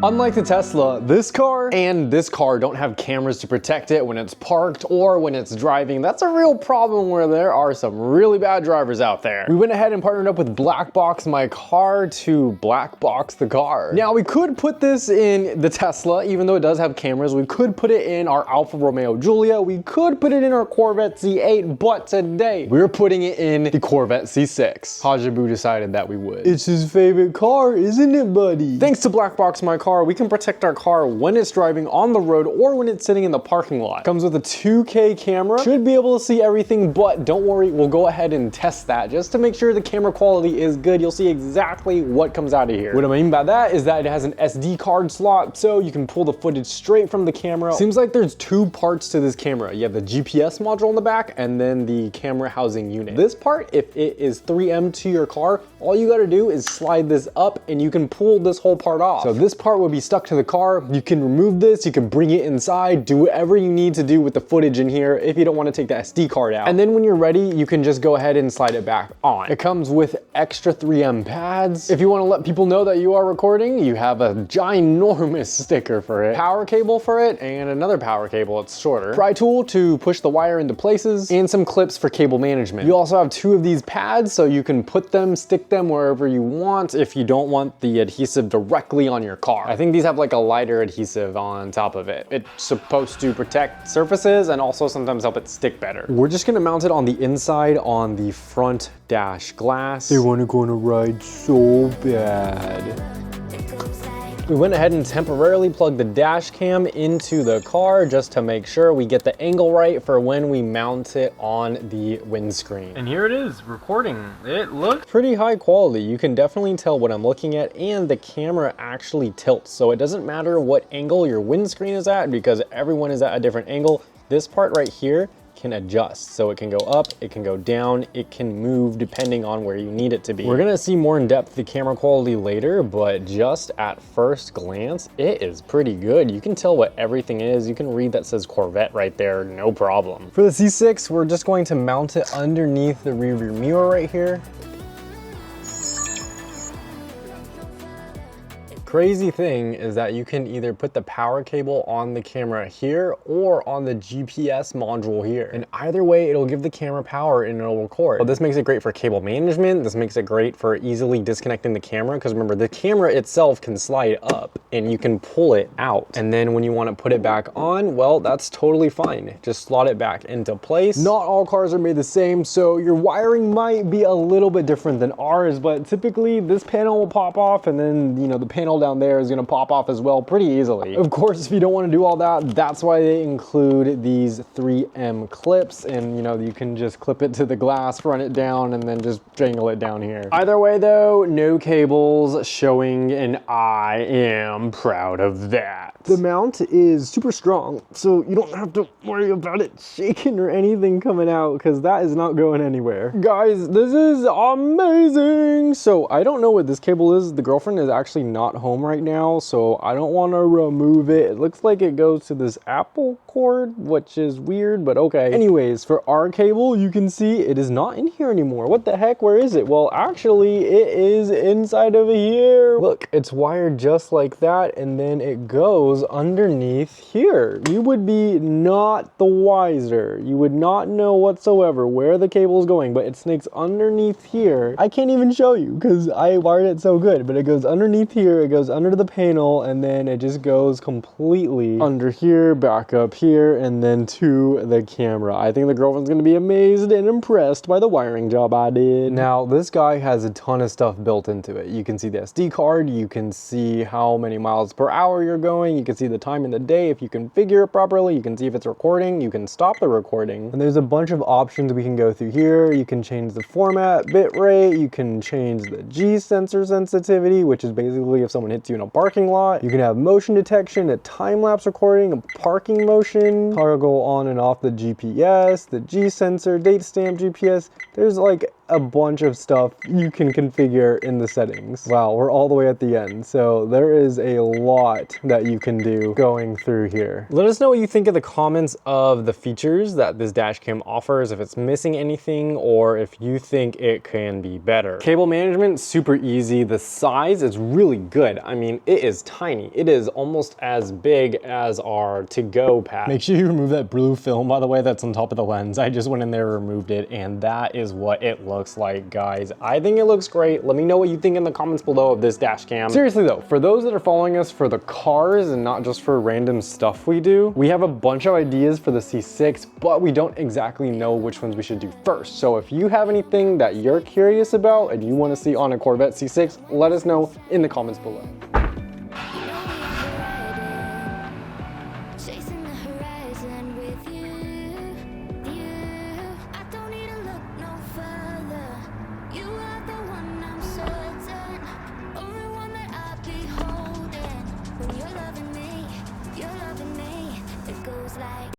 Unlike the Tesla, this car and this car don't have cameras to protect it when it's parked or when it's driving. That's a real problem where there are some really bad drivers out there. We went ahead and partnered up with Black Box My Car to black box the car. Now we could put this in the Tesla, even though it does have cameras. We could put it in our Alfa Romeo Giulia. We could put it in our Corvette C8, but today we're putting it in the Corvette C6. Hajabu decided that we would. It's his favorite car, isn't it, buddy? Thanks to Black Box My Car, we can protect our car when it's driving on the road or when it's sitting in the parking lot. Comes with a 2K camera. Should be able to see everything, but don't worry, we'll go ahead and test that just to make sure the camera quality is good. You'll see exactly what comes out of here. What I mean by that is that it has an SD card slot, so you can pull the footage straight from the camera. Seems like there's two parts to this camera. You have the GPS module in the back and then the camera housing unit. This part, if it is 3M to your car, all you gotta do is slide this up and you can pull this whole part off. So this part will be stuck to the car. You can remove this, you can bring it inside, do whatever you need to do with the footage in here if you don't want to take the SD card out. And then when you're ready, you can just go ahead and slide it back on. It comes with extra 3M pads. If you want to let people know that you are recording, you have a ginormous sticker for it, power cable for it, and another power cable, it's shorter, pry tool to push the wire into places, and some clips for cable management. You also have two of these pads so you can put them, stick them wherever you want if you don't want the adhesive directly on your car. I think these have like a lighter adhesive on top of it. It's supposed to protect surfaces and also sometimes help it stick better. We're just gonna mount it on the inside on the front dash glass. They wanna go on a ride so bad. We went ahead and temporarily plugged the dash cam into the car just to make sure we get the angle right for when we mount it on the windscreen. And here it is, recording. It looks pretty high quality. You can definitely tell what I'm looking at, and the camera actually tilts. So it doesn't matter what angle your windscreen is at because everyone is at a different angle. This part right here can adjust. So it can go up, it can go down, it can move depending on where you need it to be. We're gonna see more in depth the camera quality later, but just at first glance, it is pretty good. You can tell what everything is. You can read that says Corvette right there, no problem. For the C6, we're just going to mount it underneath the rear view mirror right here. Crazy thing is that you can either put the power cable on the camera here or on the GPS module here. And either way, it'll give the camera power and it'll record. But this makes it great for cable management. This makes it great for easily disconnecting the camera because remember, the camera itself can slide up and you can pull it out. And then when you want to put it back on, well, that's totally fine. Just slot it back into place. Not all cars are made the same, so your wiring might be a little bit different than ours, but typically this panel will pop off and then, you know, the panel down there is going to pop off as well pretty easily. Of course, if you don't want to do all that, that's why they include these 3M clips, and you know, you can just clip it to the glass, run it down, and then just jangle it down here. Either way though, no cables showing, and I am proud of that. The mount is super strong, so you don't have to worry about it shaking or anything coming out because that is not going anywhere. Guys, this is amazing. So I don't know what this cable is. The girlfriend is actually not home right now, so I don't want to remove it. It looks like it goes to this Apple cord, which is weird, but okay. Anyways, for our cable, you can see it is not in here anymore. What the heck? Where is it? Well, actually, it is inside of here. Look, it's wired just like that, and then it goes underneath here. You would be not the wiser. You would not know whatsoever where the cable is going, but it snakes underneath here. I can't even show you because I wired it so good, but it goes underneath here, it goes under the panel, and then it just goes completely under here, back up here, and then to the camera. I think the girlfriend's gonna be amazed and impressed by the wiring job I did. Now, this guy has a ton of stuff built into it. You can see the SD card, you can see how many miles per hour you're going, you can see the time in the day if you configure it properly, you can see if it's recording, you can stop the recording, and there's a bunch of options we can go through here. You can change the format, bitrate, you can change the G sensor sensitivity, which is basically if someone hits you in a parking lot. You can have motion detection, a time-lapse recording, a parking motion, toggle on and off the GPS, the G sensor, date stamp GPS. There's like a bunch of stuff you can configure in the settings. Wow, we're all the way at the end. So there is a lot that you can can do going through here. Let us know what you think in the comments of the features that this dash cam offers, if it's missing anything or if you think it can be better. Cable management, super easy. The size is really good. I mean, it is tiny. It is almost as big as our to-go pad. Make sure you remove that blue film, by the way, that's on top of the lens. I just went in there and removed it, and that is what it looks like, guys. I think it looks great. Let me know what you think in the comments below of this dash cam. Seriously though, for those that are following us for the cars and not just for random stuff we do, we have a bunch of ideas for the C6, but we don't exactly know which ones we should do first. So if you have anything that you're curious about and you want to see on a Corvette C6, let us know in the comments below.